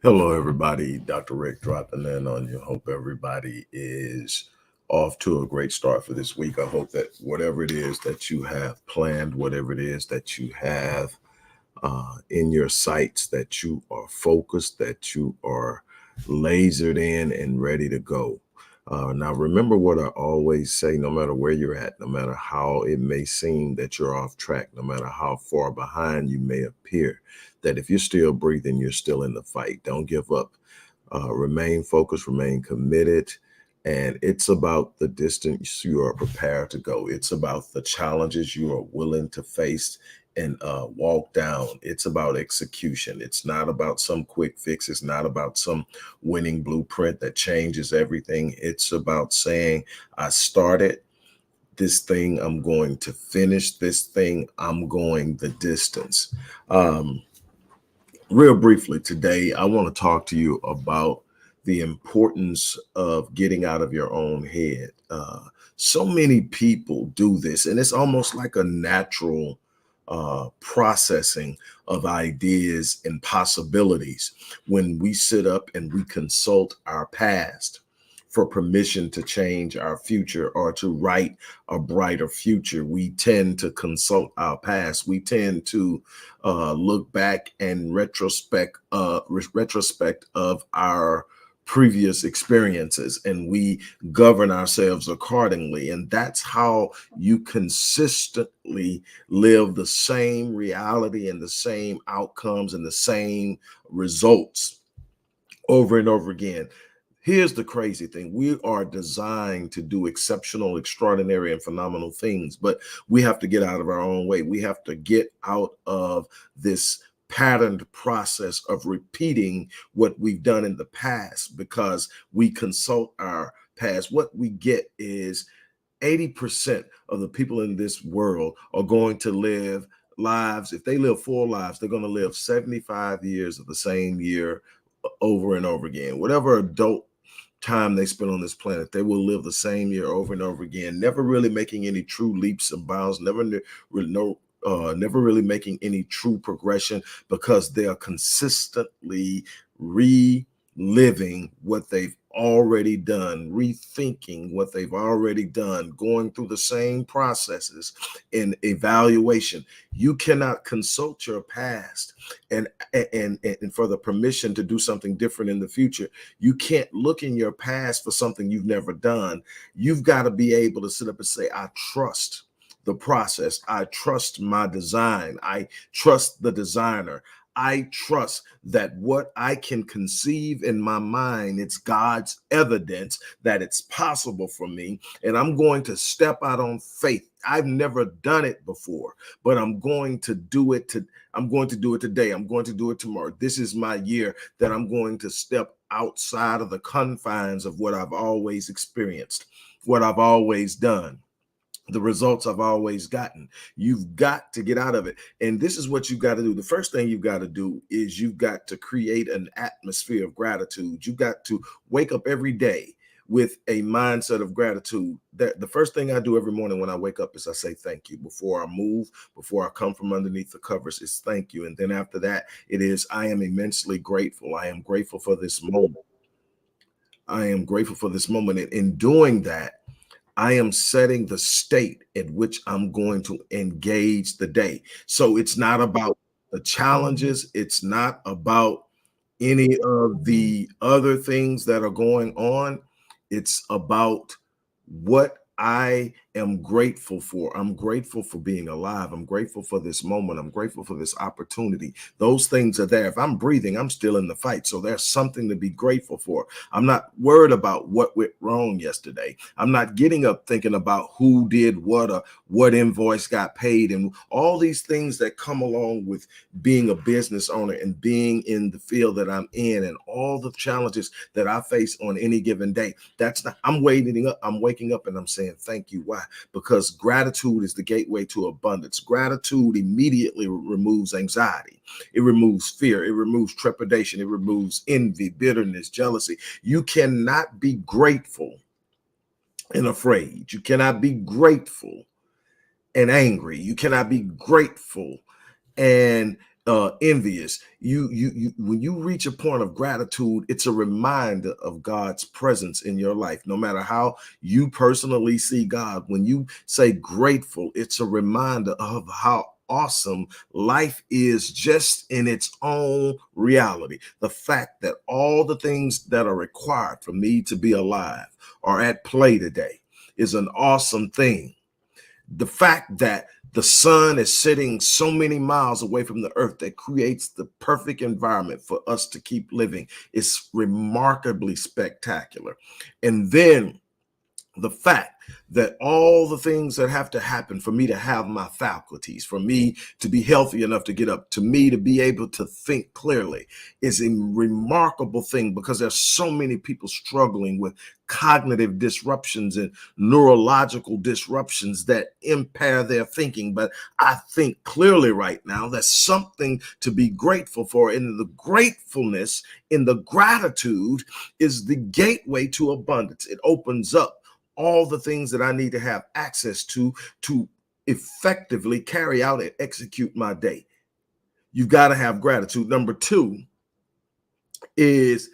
Hello, everybody. Dr. Rick dropping in on you. Hope everybody is off to a great start for this week. I hope that whatever it is that you have planned, whatever it is that you have in your sights, that you are focused, that you are lasered in and ready to go. Now, remember what I always say, no matter where you're at, no matter how it may seem that you're off track, no matter how far behind you may appear, that if you're still breathing, you're still in the fight. Don't give up. Remain focused, remain committed. And it's about the distance you are prepared to go. It's about the challenges you are willing to face and walk down. It's about execution. It's not about some quick fix. It's not about some winning blueprint that changes everything. It's about saying, I started this thing, I'm going to finish this thing, I'm going the distance. Um, Real briefly today, I want to talk to you about the importance of getting out of your own head. So many people do this, and it's almost like a natural processing of ideas and possibilities when we sit up and we consult our past for permission to change our future or to write a brighter future. We tend to consult our past. We tend to look back and retrospect of our previous experiences, and we govern ourselves accordingly. And that's how you consistently live the same reality and the same outcomes and the same results over and over again. Here's the crazy thing. We are designed to do exceptional, extraordinary, and phenomenal things, but we have to get out of our own way. We have to get out of this patterned process of repeating what we've done in the past because we consult our past. What we get is 80% of the people in this world are going to live lives. If they live full lives, they're going to live 75 years of the same year over and over again. Whatever adult time they spend on this planet, they will live the same year over and over again, never really making any true leaps and bounds, never really making any true progression because they are consistently reliving what they've already done, rethinking what they've already done, going through the same processes in evaluation. You cannot consult your past and for the permission to do something different in the future. You can't look in your past for something you've never done. You've got to be able to sit up and say, I trust the process. I trust my design. I trust the designer. I trust that what I can conceive in my mind, it's God's evidence that it's possible for me. And I'm going to step out on faith. I've never done it before, but I'm going to do it. I'm going to do it today. I'm going to do it tomorrow. This is my year that I'm going to step outside of the confines of what I've always experienced, what I've always done, the results I've always gotten. You've got to get out of it. And this is what you've got to do. The first thing you've got to do is you've got to create an atmosphere of gratitude. You've got to wake up every day with a mindset of gratitude. That the first thing I do every morning when I wake up is I say thank you. Before I move, before I come from underneath the covers, is thank you. And then after that, it is I am immensely grateful. I am grateful for this moment. I am grateful for this moment. And in doing that, I am setting the state at which I'm going to engage the day. So it's not about the challenges. It's not about any of the other things that are going on. It's about what I am grateful for. I'm grateful for being alive. I'm grateful for this moment. I'm grateful for this opportunity. Those things are there. If I'm breathing, I'm still in the fight. So there's something to be grateful for. I'm not worried about what went wrong yesterday. I'm not getting up thinking about who did what or what invoice got paid and all these things that come along with being a business owner and being in the field that I'm in and all the challenges that I face on any given day. That's not, I'm waking up and I'm saying thank you. Why? Because gratitude is the gateway to abundance. Gratitude immediately removes anxiety. It removes fear. It removes trepidation. It removes envy, bitterness, jealousy. You cannot be grateful and afraid. You cannot be grateful and angry. You cannot be grateful and envious. You when you reach a point of gratitude, it's a reminder of God's presence in your life. No matter how you personally see God, when you say grateful, it's a reminder of how awesome life is just in its own reality. The fact that all the things that are required for me to be alive are at play today is an awesome thing. The fact that the sun is sitting so many miles away from the earth that creates the perfect environment for us to keep living is remarkably spectacular. And then the fact that all the things that have to happen for me to have my faculties, for me to be healthy enough to get up, to me to be able to think clearly is a remarkable thing, because there's so many people struggling with cognitive disruptions and neurological disruptions that impair their thinking. But I think clearly right now, that's something to be grateful for. And the gratefulness in the gratitude is the gateway to abundance. It opens up all the things that I need to have access to effectively carry out and execute my day. You've got to have gratitude. Number two is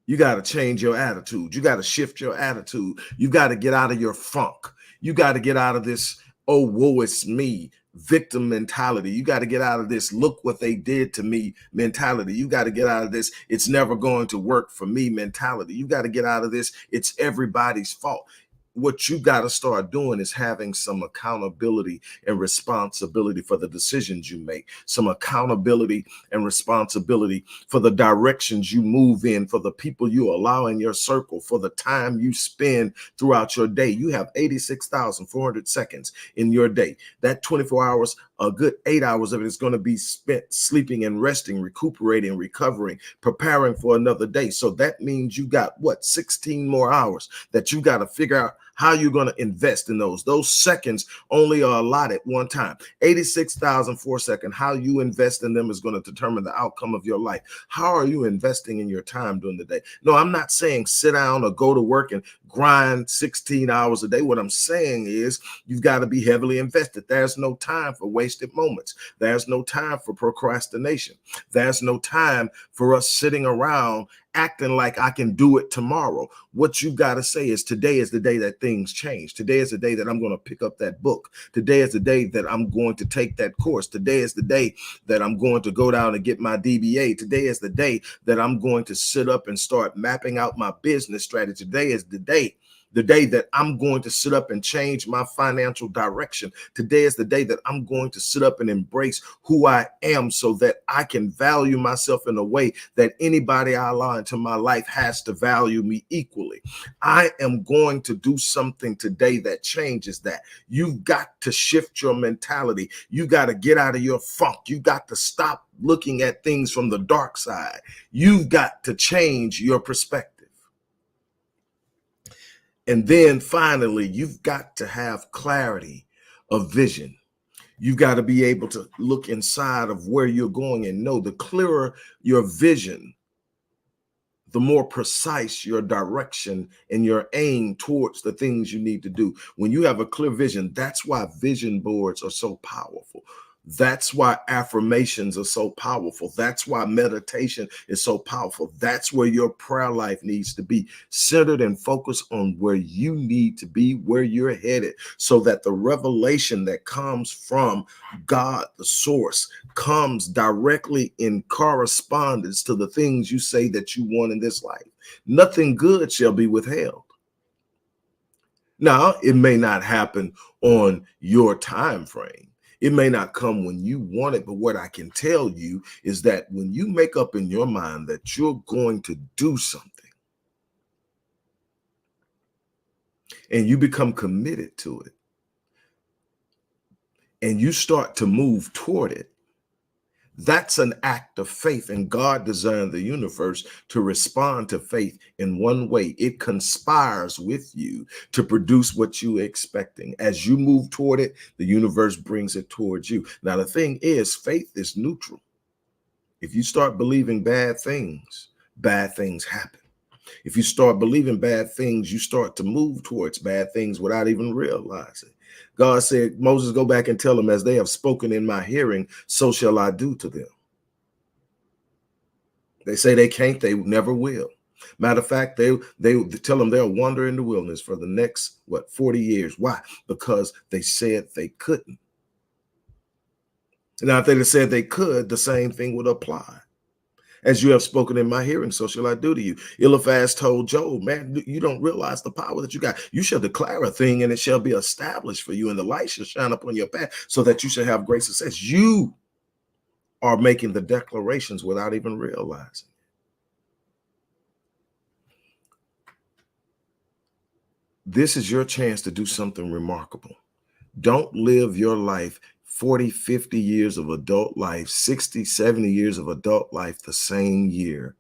you got to change your attitude. You got to shift your attitude. You got to get out of your funk. You got to get out of this, oh, woe is me victim mentality. You got to get out of this, look what they did to me mentality. You got to get out of this, it's never going to work for me mentality. You got to get out of this, it's everybody's fault. What you got to start doing is having some accountability and responsibility for the decisions you make, some accountability and responsibility for the directions you move in, for the people you allow in your circle, for the time you spend throughout your day. You have 86,400 seconds in your day. That 24 hours, a good 8 hours of it is going to be spent sleeping and resting, recuperating, recovering, preparing for another day. So that means you got what, 16 more hours that you got to figure out how you're going to invest in those. Those seconds only are allotted one time. 86,004 seconds. How you invest in them is going to determine the outcome of your life. How are you investing in your time during the day? No, I'm not saying sit down or go to work and grind 16 hours a day. What I'm saying is you've got to be heavily invested. There's no time for wasted moments. There's no time for procrastination. There's no time for us sitting around acting like I can do it tomorrow. What you got to say is today is the day that things change. Today is the day that I'm going to pick up that book. Today is the day that I'm going to take that course. Today is the day that I'm going to go down and get my DBA. Today is the day that I'm going to sit up and start mapping out my business strategy. Today is the day that I'm going to sit up and change my financial direction. Today is the day that I'm going to sit up and embrace who I am so that I can value myself in a way that anybody I allow into my life has to value me equally. I am going to do something today that changes that. You've got to shift your mentality. You got to get out of your funk. You got to stop looking at things from the dark side. You've got to change your perspective. And then finally, you've got to have clarity of vision. You've got to be able to look inside of where you're going and know. The clearer your vision, the more precise your direction and your aim towards the things you need to do. When you have a clear vision, that's why vision boards are so powerful. That's why affirmations are so powerful. That's why meditation is so powerful. That's where your prayer life needs to be centered and focused on where you need to be, where you're headed, so that the revelation that comes from God, the source, comes directly in correspondence to the things you say that you want in this life. Nothing good shall be withheld. Now, it may not happen on your time frame. It may not come when you want it, but what I can tell you is that when you make up in your mind that you're going to do something and you become committed to it and you start to move toward it, that's an act of faith, and God designed the universe to respond to faith in one way. It conspires with you to produce what you're expecting. As you move toward it, the universe brings it towards you. Now, the thing is, faith is neutral. If you start believing bad things happen. If you start believing bad things, you start to move towards bad things without even realizing. God said, Moses, go back and tell them, as they have spoken in my hearing, so shall I do to them. They say they can't, they never will. Matter of fact, they tell them they'll wander in the wilderness for the next, what, 40 years. Why? Because they said they couldn't. Now, if they had said they could, the same thing would apply. As you have spoken in my hearing, so shall I do to you. Eliphaz told Job, man, you don't realize the power that you got. You shall declare a thing and it shall be established for you, and the light shall shine upon your path so that you shall have great success. You are making the declarations without even realizing. This is your chance to do something remarkable. Don't live your life 40, 50 years of adult life, 60, 70 years of adult life the same year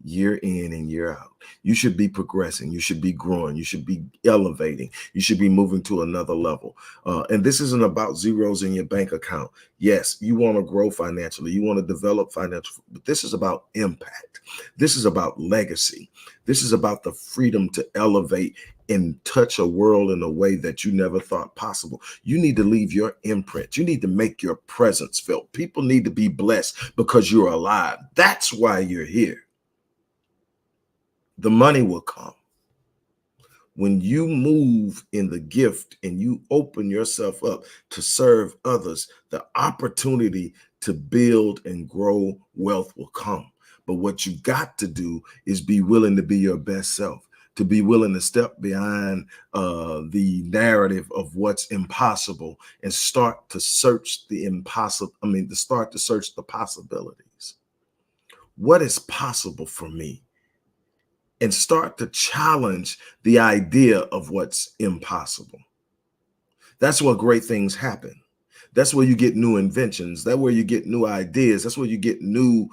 in and year out. You should be progressing. You should be growing. You should be elevating. You should be moving to another level. And this isn't about zeros in your bank account. Yes, you want to grow financially. You want to develop financial, but this is about impact. This is about legacy. This is about the freedom to elevate and touch a world in a way that you never thought possible. You need to leave your imprint. You need to make your presence felt. People need to be blessed because you're alive. That's why you're here. The money will come when you move in the gift and you open yourself up to serve others. The opportunity to build and grow wealth will come. But what you got to do is be willing to be your best self, to be willing to step behind the narrative of what's impossible and start to search the impossible. To start to search the possibilities. What is possible for me? And start to challenge the idea of what's impossible. That's where great things happen. That's where you get new inventions. That's where you get new ideas. That's where you get new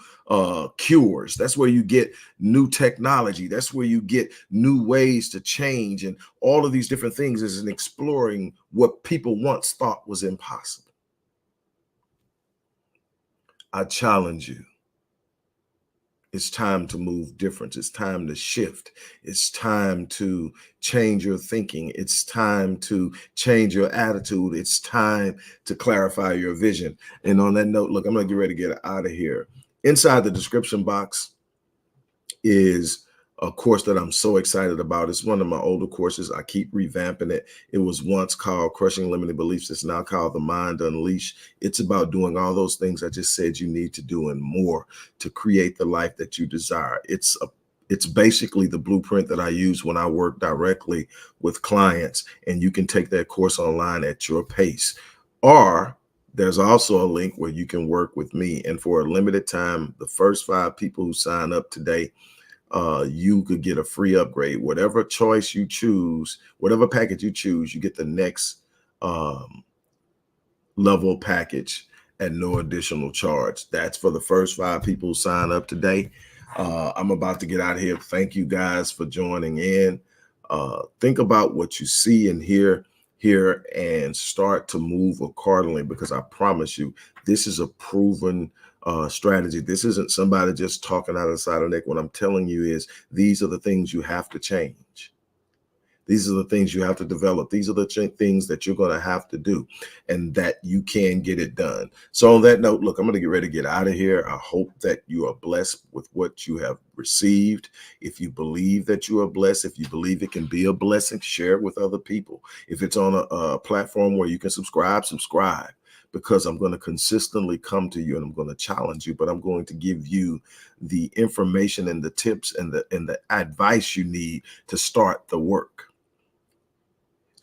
cures. That's where you get new technology. That's where you get new ways to change. And all of these different things is in exploring what people once thought was impossible. I challenge you. It's time to move different. It's time to shift. It's time to change your thinking. It's time to change your attitude. It's time to clarify your vision. And on that note, look, I'm going to get ready to get out of here. Inside the description box is a course that I'm so excited about. It's one of my older courses. I keep revamping it. It was once called Crushing Limited Beliefs. It's now called The Mind Unleashed. It's about doing all those things I just said you need to do and more to create the life that you desire. It's basically the blueprint that I use when I work directly with clients, and you can take that course online at your pace. Or there's also a link where you can work with me. And for a limited time, the first 5 people who sign up today, you could get a free upgrade. Whatever choice you choose, whatever package you choose, you get the next level package at no additional charge. That's for the first 5 people who sign up today. I'm about to get out of here. Thank you guys for joining in. Think about what you see and hear here and start to move accordingly, because I promise you, this is a proven strategy. This isn't somebody just talking out of the side of the neck. What I'm telling you is these are the things you have to change. These are the things you have to develop. These are the things that you're going to have to do, and that you can get it done. So on that note, look, I'm going to get ready to get out of here. I hope that you are blessed with what you have received. If you believe that you are blessed, if you believe it can be a blessing, share it with other people. If it's on a platform where you can subscribe, because I'm going to consistently come to you and I'm going to challenge you, but I'm going to give you the information and the tips and the advice you need to start the work.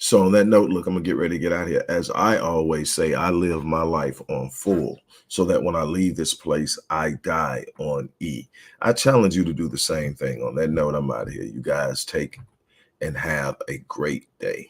So on that note, look, I'm gonna get ready to get out of here. As I always say, I live my life on full so that when I leave this place, I die on E. I challenge you to do the same thing. On that note, I'm out of here. You guys take and have a great day.